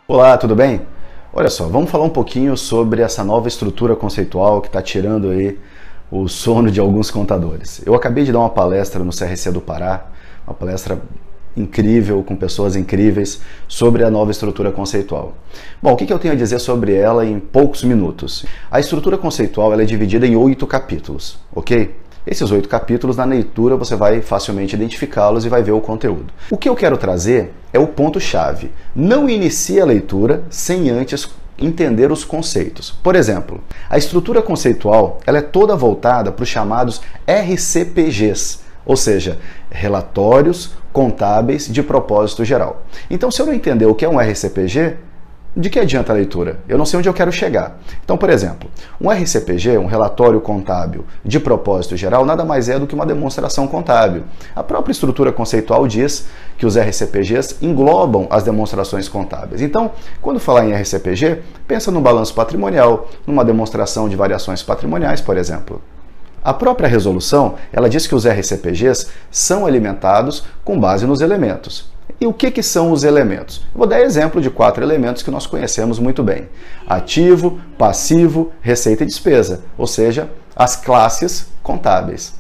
Olá, tudo bem? Olha só, vamos falar um pouquinho sobre essa nova estrutura conceitual que está tirando aí o sono de alguns contadores. Eu acabei de dar uma palestra no CRC do Pará, uma palestra incrível, com pessoas incríveis, sobre a nova estrutura conceitual. Bom, o que eu tenho a dizer sobre ela em poucos minutos? A estrutura conceitual ela é dividida em 8 capítulos, ok? Esses 8 capítulos, na leitura, você vai facilmente identificá-los e vai ver o conteúdo. O que eu quero trazer é o ponto-chave. Não inicie a leitura sem antes entender os conceitos. Por exemplo, a estrutura conceitual ela é toda voltada para os chamados RCPGs, ou seja, relatórios contábeis de propósito geral. Então, se eu não entender o que é um RCPG, de que adianta a leitura? Eu não sei onde eu quero chegar. Então, por exemplo, um RCPG, um relatório contábil de propósito geral, nada mais é do que uma demonstração contábil. A própria estrutura conceitual diz que os RCPGs englobam as demonstrações contábeis. Então, quando falar em RCPG, pensa no balanço patrimonial, numa demonstração de variações patrimoniais, por exemplo. A própria resolução, ela diz que os RCPGs são alimentados com base nos elementos. E o que são os elementos? Eu vou dar exemplo de 4 elementos que nós conhecemos muito bem. Ativo, passivo, receita e despesa, ou seja, as classes contábeis.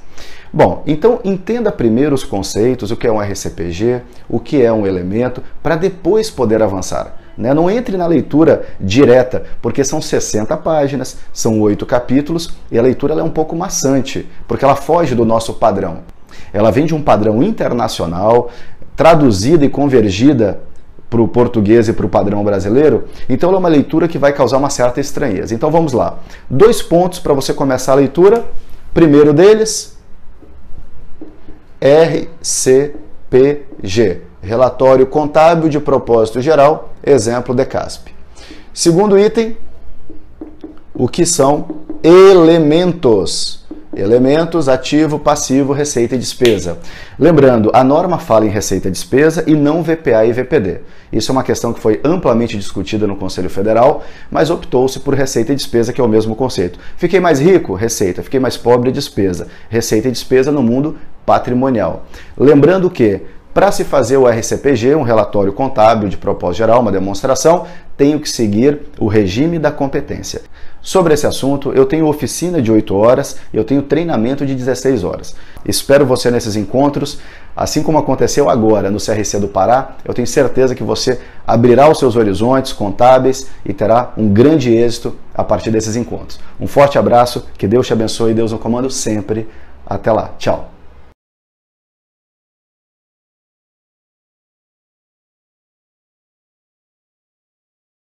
Bom, então entenda primeiro os conceitos, o que é um RCPG, o que é um elemento, para depois poder avançar. Não entre na leitura direta, porque são 60 páginas, são 8 capítulos, e a leitura ela é um pouco maçante, porque ela foge do nosso padrão. Ela vem de um padrão internacional, traduzida e convergida para o português e para o padrão brasileiro, então ela é uma leitura que vai causar uma certa estranheza. Então vamos lá. 2 pontos para você começar a leitura. Primeiro deles, RCPG, Relatório Contábil de Propósito Geral, exemplo DECASP. Segundo item, o que são elementos? Elementos, ativo, passivo, receita e despesa. Lembrando, a norma fala em receita e despesa e não VPA e VPD. Isso é uma questão que foi amplamente discutida no Conselho Federal, mas optou-se por receita e despesa, que é o mesmo conceito. Fiquei mais rico? Receita. Fiquei mais pobre? Despesa. Receita e despesa no mundo patrimonial. Lembrando que, para se fazer o RCPG, um relatório contábil de propósito geral, uma demonstração, tenho que seguir o regime da competência. Sobre esse assunto, eu tenho oficina de 8 horas e eu tenho treinamento de 16 horas. Espero você nesses encontros, assim como aconteceu agora no CRC do Pará, eu tenho certeza que você abrirá os seus horizontes contábeis e terá um grande êxito a partir desses encontros. Um forte abraço, que Deus te abençoe e Deus no comando sempre. Até lá, tchau!